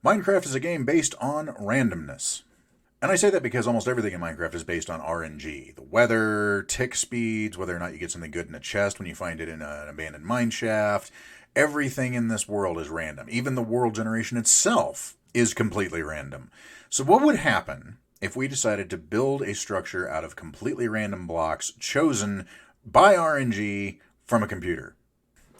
Minecraft is a game based on randomness. And I say that because almost everything in Minecraft is based on RNG. The weather, tick speeds, whether or not you get something good in a chest when you find it in an abandoned mine shaft. Everything in this world is random. Even the world generation itself is completely random. So what would happen if we decided to build a structure out of completely random blocks chosen by RNG from a computer?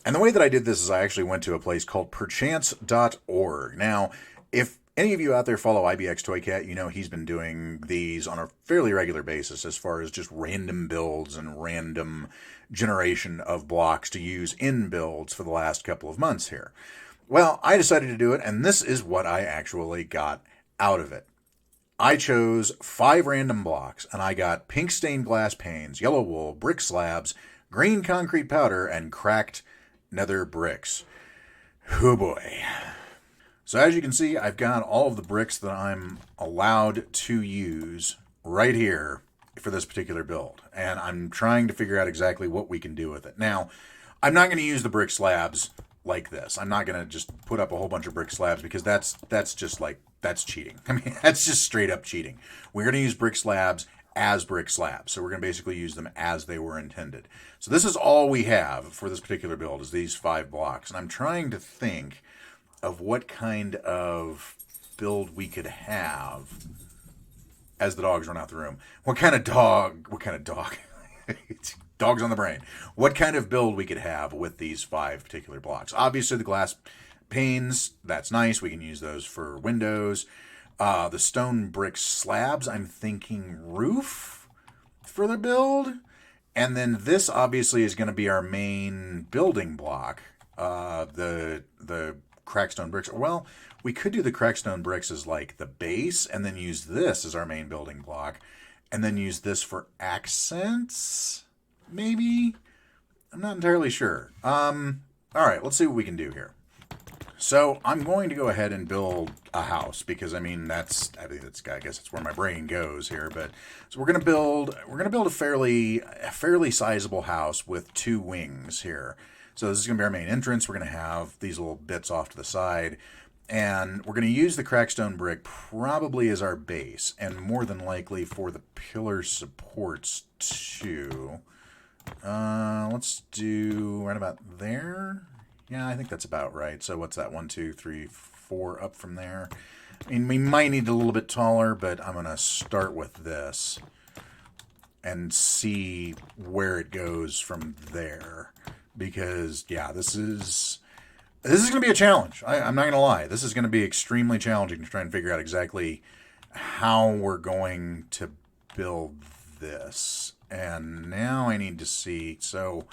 And the way that I did this is I actually went to a place called perchance.org. Now, if any of you out there follow ibxtoycat, you know he's been doing these on a fairly regular basis as far as just random builds and random generation of blocks to use in builds for the last couple of months here. Well, I decided to do it, and this is what I actually got out of it. I chose 5 random blocks, and I got pink stained glass panes, yellow wool, brick slabs, green concrete powder, and cracked nether bricks. Oh boy. So as you can see, I've got all of the bricks that I'm allowed to use right here for this particular build. And I'm trying to figure out exactly what we can do with it. Now, I'm not going to use the brick slabs like this. I'm not going to just put up a whole bunch of brick slabs because that's just like, that's cheating. I mean, that's just straight up cheating. We're going to use brick slabs as brick slabs. So we're going to basically use them as they were intended. So this is all we have for this particular build is these 5 blocks. And I'm trying to think of what kind of build we could have as the dogs run out the room. What kind of dog? Dogs on the brain. What kind of build we could have with these 5 particular blocks? Obviously, the glass panes, that's nice. We can use those for windows. The stone brick slabs, I'm thinking roof for the build. And then this obviously is going to be our main building block. The crackstone bricks. Well, we could do the crackstone bricks as like the base and then use this as our main building block and then use this for accents, maybe? I'm not entirely sure. All right, let's see what we can do here. So I'm going to go ahead and build a house because I mean I guess that's where my brain goes here. But so we're gonna build a fairly sizable house with 2 wings here. So this is gonna be our main entrance. We're gonna have these little bits off to the side, and we're gonna use the crackstone brick probably as our base, and more than likely for the pillar supports too. Let's do right about there. Yeah, I think that's about right. So what's that? 1, 2, 3, 4 up from there. I mean, we might need a little bit taller, but I'm going to start with this and see where it goes from there. Because, yeah, this is going to be a challenge. I'm not going to lie. This is going to be extremely challenging to try and figure out exactly how we're going to build this. And now I need to see. So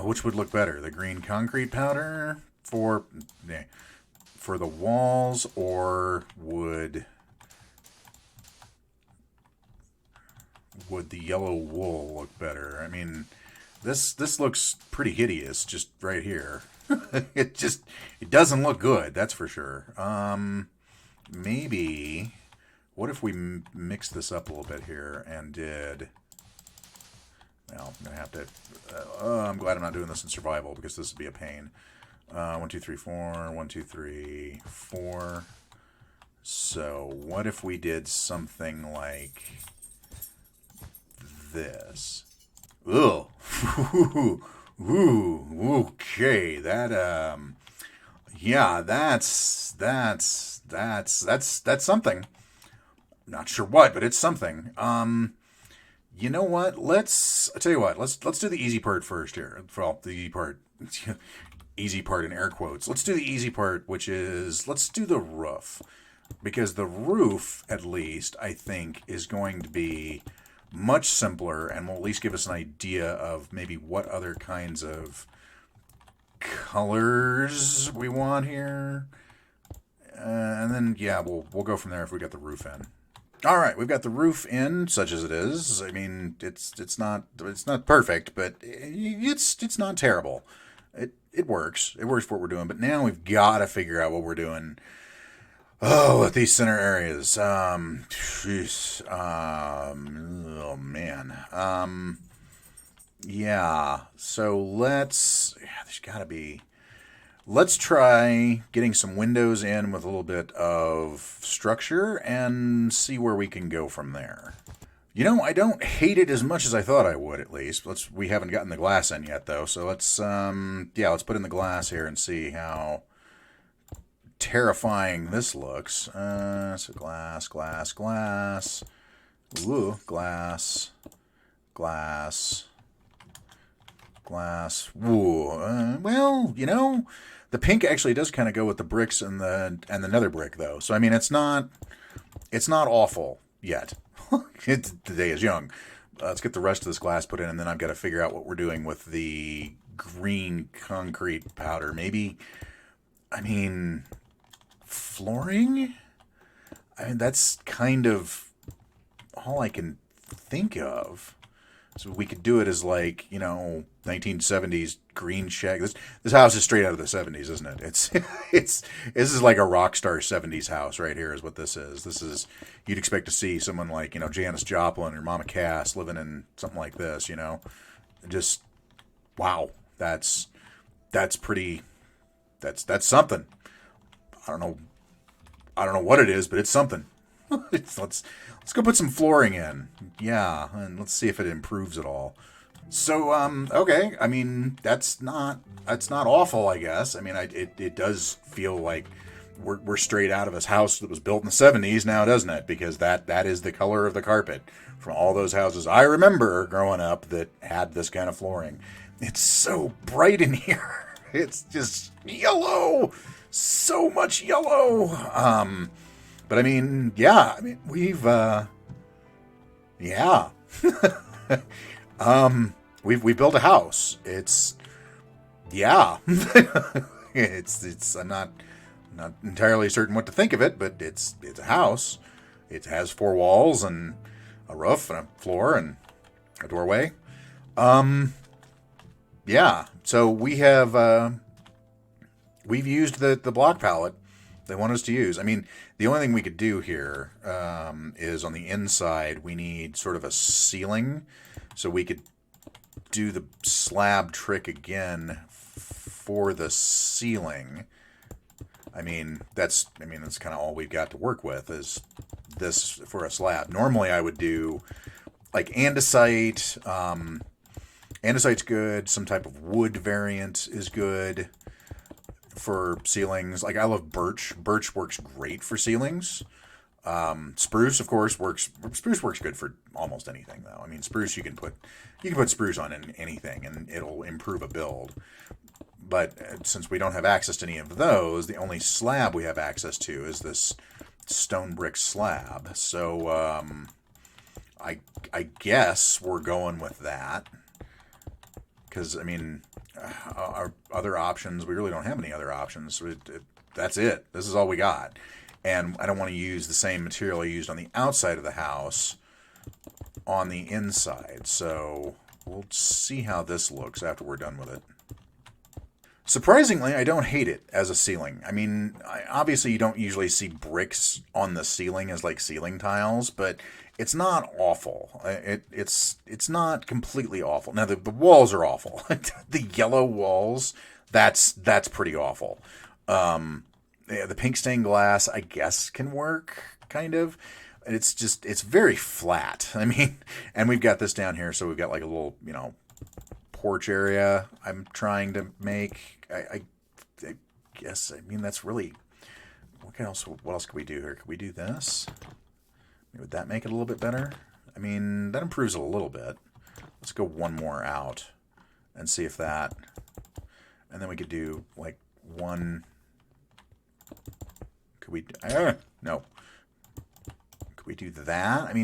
which would look better, the green concrete powder for the walls, or would the yellow wool look better? I mean, this looks pretty hideous just right here. it doesn't look good, that's for sure. Maybe what if we mix this up a little bit here and did. Well, I'm gonna have to. I'm glad I'm not doing this in survival because this would be a pain. 1, 2, 3, 4. 1, 2, 3, 4. So what if we did something like this? Ugh. Ooh. Okay. That. Yeah. That's something. Not sure what, but it's something. You know what? I tell you what. Let's do the easy part first here. Well, the easy part, easy part in air quotes. Let's do the easy part, which is let's do the roof, because the roof, at least, I think, is going to be much simpler and will at least give us an idea of maybe what other kinds of colors we want here, and then yeah, we'll go from there if we got the roof in. All right, we've got the roof in, such as it is. I mean, it's not perfect, but it's not terrible. It works. It works for what we're doing. But now we've got to figure out what we're doing. Oh, with these center areas. Oh man. Yeah. So let's. Yeah, there's got to be. Let's try getting some windows in with a little bit of structure and see where we can go from there. I don't hate it as much as I thought I would. At least we haven't gotten the glass in yet though, so let's put in the glass here and see how terrifying this looks. So glass, glass, glass. Ooh, glass, glass, glass. Ooh. The pink actually does kind of go with the bricks and the nether brick though. So I mean, it's not awful yet. The day is young. Let's get the rest of this glass put in, and then I've got to figure out what we're doing with the green concrete powder. Maybe, flooring? That's kind of all I can think of. So we could do it as 1970s green shack. This house is straight out of the 70s, isn't it? This is like a rock star 70s house right here is what this is. You'd expect to see someone like, Janis Joplin or Mama Cass living in something like this, Just wow. That's pretty that's something. I don't know what it is, but it's something. Let's go put some flooring in. Yeah, and let's see if it improves at all. So, okay. That's not awful, I guess. It does feel like we're straight out of a house that was built in the 70s now, doesn't it? Because that is the color of the carpet from all those houses I remember growing up that had this kind of flooring. It's so bright in here. It's just yellow. So much yellow. But we've we've built a house. It's I'm not entirely certain what to think of it, but it's a house. It has 4 walls and a roof and a floor and a doorway. So we've used the block palette they want us to use. The only thing we could do here is on the inside, we need sort of a ceiling. So we could do the slab trick again for the ceiling. That's kind of all we've got to work with is this for a slab. Normally I would do like andesite. Andesite's good. Some type of wood variant is good for ceilings. Like I love birch. Birch works great for ceilings. Spruce, of course, works. Spruce works good for almost anything, though. Spruce you can put spruce on anything, and it'll improve a build. But since we don't have access to any of those, the only slab we have access to is this stone brick slab. So I guess we're going with that. Because our other options, we really don't have any other options. That's it. This is all we got. And I don't want to use the same material I used on the outside of the house on the inside. So we'll see how this looks after we're done with it. Surprisingly, I don't hate it as a ceiling. Obviously you don't usually see bricks on the ceiling as like ceiling tiles, but it's not awful. It's not completely awful. Now the walls are awful. The yellow walls, that's pretty awful. The pink stained glass, I guess, can work kind of. It's very flat. And we've got this down here, so we've got like a little porch area I'm trying to make. I guess that's really what else could we do here? Could we do this? Would that make it a little bit better? That improves it a little bit. Let's go one more out and see if that, and then we could do like one. Could we no, could we do that?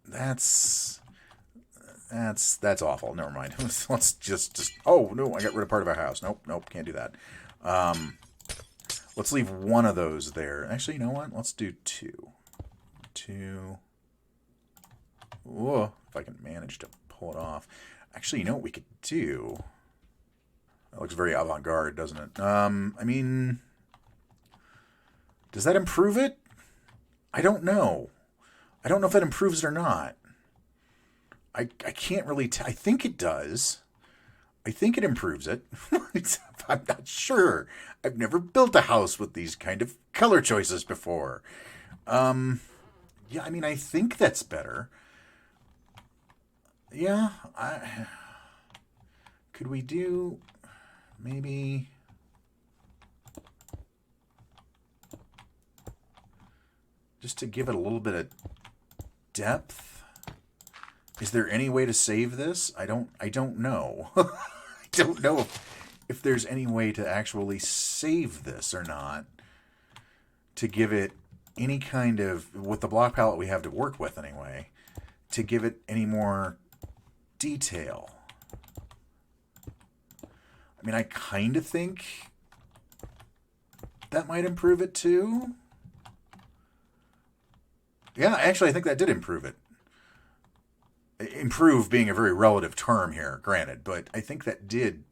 That's awful. Never mind. Let's just oh no, I got rid of part of our house. Nope, can't do that. Let's leave one of those there. Actually, you know what? Let's do two. Whoa, if I can manage to pull it off. Actually, you know what we could do? That looks very avant-garde, doesn't it? Does that improve it? I don't know. I don't know if that improves it or not. I can't really I think it does. I think it improves it. I'm not sure. I've never built a house with these kind of color choices before. Yeah, I mean, I think that's better. Yeah, could we do maybe just to give it a little bit of depth? Is there any way to save this? I don't know. I don't know if there's any way to actually save this or not to give it any kind of, with the block palette we have to work with anyway, to give it any more detail. I mean, I kind of think that might improve it too. Yeah, actually, I think that did improve it. Improve being a very relative term here, granted, but I think that did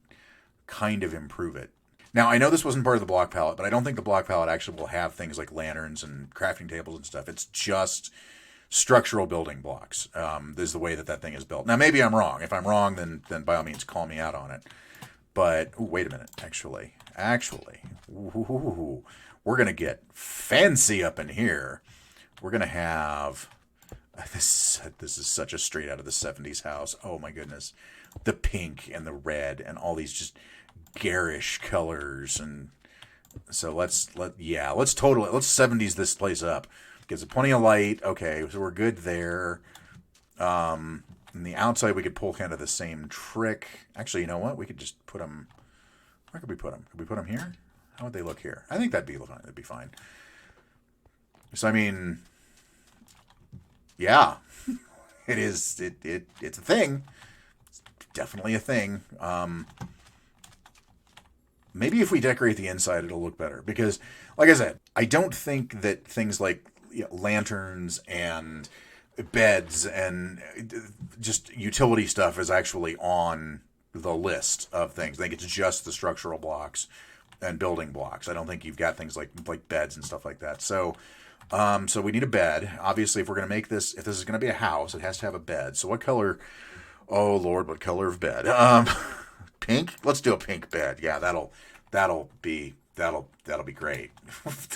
kind of improve it. Now, I know this wasn't part of the block palette, but I don't think the block palette actually will have things like lanterns and crafting tables and stuff. It's just structural building blocks. This is the way that thing is built. Now, maybe I'm wrong. If I'm wrong, then by all means, call me out on it. But, ooh, wait a minute, actually, ooh, we're going to get fancy up in here. We're going to have, this is such a straight out of the 70s house. Oh my goodness. The pink and the red and all these just garish colors. And so let's 70s this place up. Gives it plenty of light. Okay, so we're good there. On the outside, we could pull kind of the same trick. Actually, you know what? We could just put them, where could we put them? Could we put them here? How would they look here? I think that'd be fine. That'd be fine. So, I mean, yeah, it is. It's a thing. It's definitely a thing. Maybe if we decorate the inside, it'll look better. Because, like I said, I don't think that things like lanterns and beds and just utility stuff is actually on the list of things. I think it's just the structural blocks and building blocks. I don't think you've got things like beds and stuff like that. So we need a bed. Obviously, if we're going to make this, if this is going to be a house, it has to have a bed. So what color? Oh Lord, what color of bed? Pink. Let's do a pink bed. Yeah, that'll be great.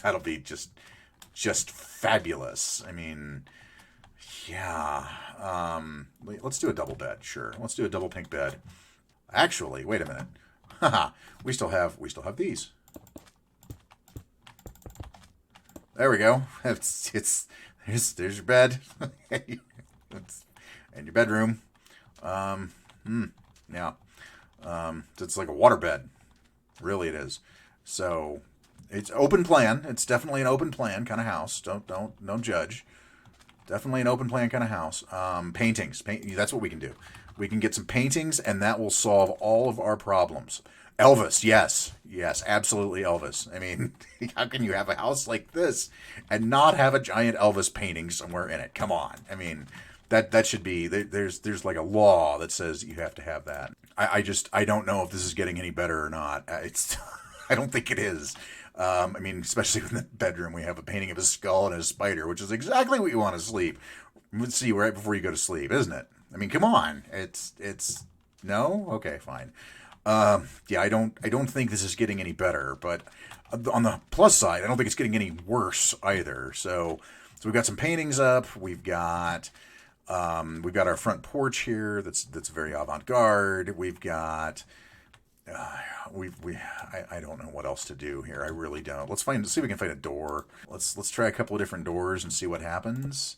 That'll be just fabulous. I mean, yeah. Let's do a double bed. Sure. Let's do a double pink bed. Actually, wait a minute. Haha. we still have these. There we go. There's your bed. And your bedroom. Yeah. It's like a water bed. Really it is. So it's open plan. It's definitely an open plan kind of house. Don't judge. Definitely an open plan kind of house. Paintings. That's what we can do. We can get some paintings, and that will solve all of our problems. Elvis, yes, absolutely Elvis. I mean, how can you have a house like this and not have a giant Elvis painting somewhere in it? Come on. I mean, that should be, there's like a law that says you have to have that. I don't know if this is getting any better or not. I don't think it is. I mean, especially in the bedroom, we have a painting of a skull and a spider, which is exactly what you want to sleep. See right before you go to sleep, isn't it? I mean, come on. It's no? Okay, fine. Yeah, I don't think this is getting any better, but on the plus side, I don't think it's getting any worse either. So we've got some paintings up. We've got our front porch here. That's very avant-garde. We've got I don't know what else to do here. I really don't. Let's see if we can find a door. Let's try a couple of different doors and see what happens.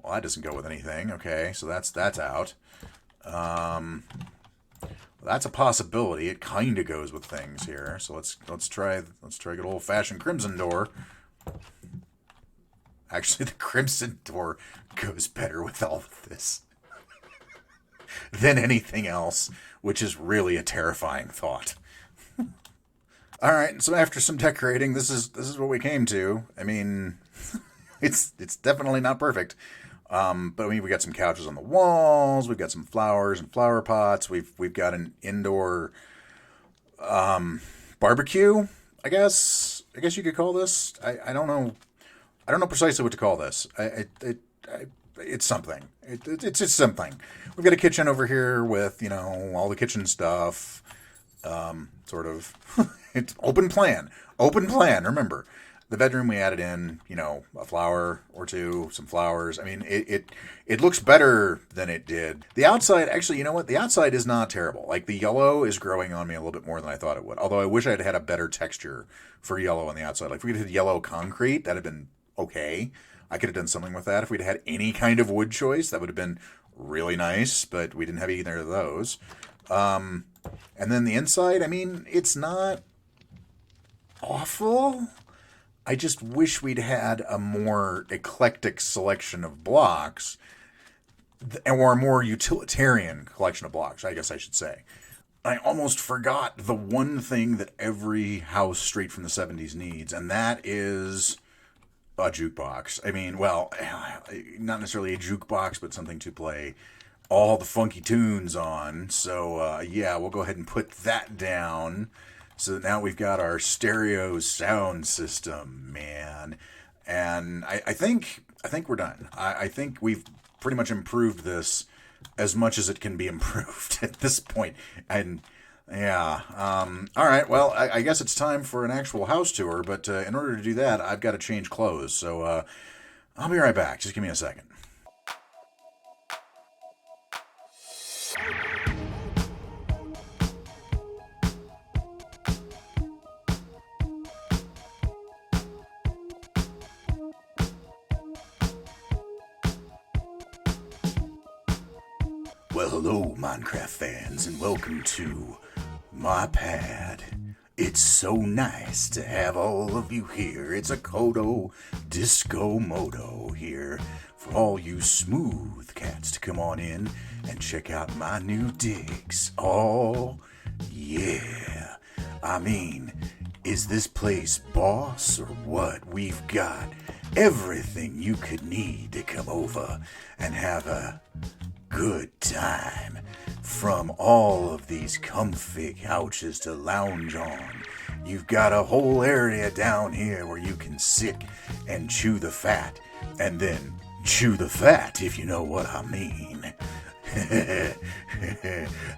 Well, that doesn't go with anything. Okay, so that's out. That's a possibility. It kind of goes with things here. So let's try good old fashioned crimson door. Actually, the crimson door goes better with all of this than anything else, which is really a terrifying thought. All right, so after some decorating, this is what we came to. I mean, it's definitely not perfect. But I mean, we got some couches on the walls. We've got some flowers and flower pots. We've got an indoor barbecue. I guess you could call this. I don't know. I don't know precisely what to call this. it's something. It's just something. We've got a kitchen over here with, all the kitchen stuff. Sort of. It's open plan. Open plan. Remember, the bedroom we added in, a flower or two, some flowers. I mean, it looks better than it did. The outside, actually, you know what? The outside is not terrible. Like, the yellow is growing on me a little bit more than I thought it would. Although I wish I'd had a better texture for yellow on the outside. Like, if we'd had yellow concrete, that'd have been okay. I could have done something with that. If we'd had any kind of wood choice, that would have been really nice, but we didn't have either of those. And then the inside, I mean, it's not awful. I just wish we'd had a more eclectic selection of blocks, or a more utilitarian collection of blocks, I guess I should say. I almost forgot the one thing that every house straight from the 70s needs, and that is a jukebox. I mean, well, not necessarily a jukebox, but something to play all the funky tunes on. So, yeah, we'll go ahead and put that down. So now we've got our stereo sound system, man. And I think we're done. I think we've pretty much improved this as much as it can be improved at this point. And yeah, all right. Well, I guess it's time for an actual house tour. But in order to do that, I've got to change clothes. So I'll be right back. Just give me a second. Well, hello, Minecraft fans, and welcome to my pad. It's so nice to have all of you here. It's a Kodo Disco Moto here for all you smooth cats to come on in and check out my new digs. Oh, yeah. I mean, is this place boss or what? We've got everything you could need to come over and have a good time. From all of these comfy couches to lounge on, you've got a whole area down here where you can sit and chew the fat, and then chew the fat, if you know what I mean.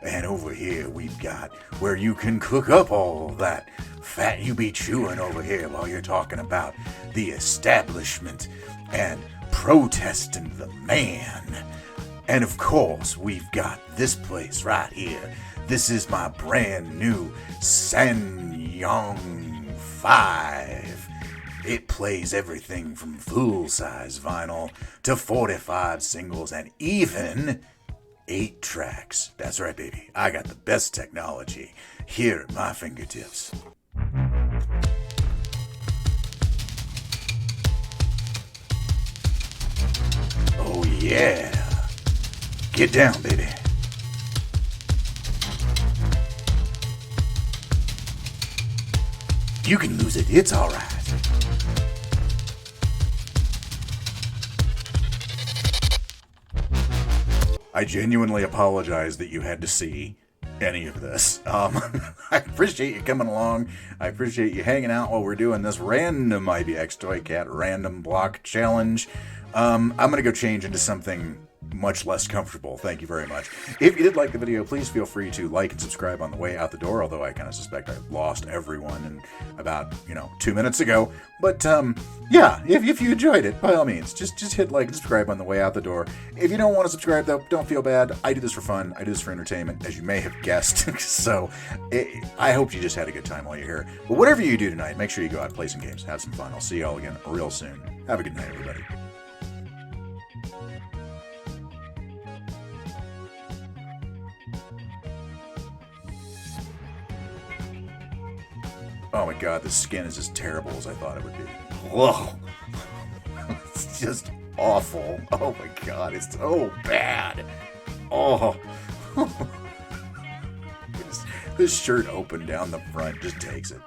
And over here we've got where you can cook up all that fat you be chewing over here while you're talking about the establishment and protesting the man. And of course, we've got this place right here. This is my brand new Sanyong 5. It plays everything from full-size vinyl to 45 singles and even 8 tracks. That's right, baby. I got the best technology here at my fingertips. Oh, yeah. Get down, baby. You can lose it. It's all right. I genuinely apologize that you had to see any of this. I appreciate you coming along. I appreciate you hanging out while we're doing this random ibxtoycat random block challenge. I'm going to go change into something much less comfortable. Thank you very much. If you did like the video, please feel free to like and subscribe on the way out the door, although I kind of suspect I lost everyone in about 2 minutes ago. But yeah, if you enjoyed it, by all means, just hit like and subscribe on the way out the door. If you don't want to subscribe, though, don't feel bad. I do this for fun. I do this for entertainment, as you may have guessed. So I hope you just had a good time while you're here. But whatever you do tonight, make sure you go out, play some games, have some fun. I'll see you all again real soon. Have a good night, everybody. Oh my god, the skin is as terrible as I thought it would be. Whoa. It's just awful. Oh my god, it's so bad. Oh. This shirt open down the front just takes it.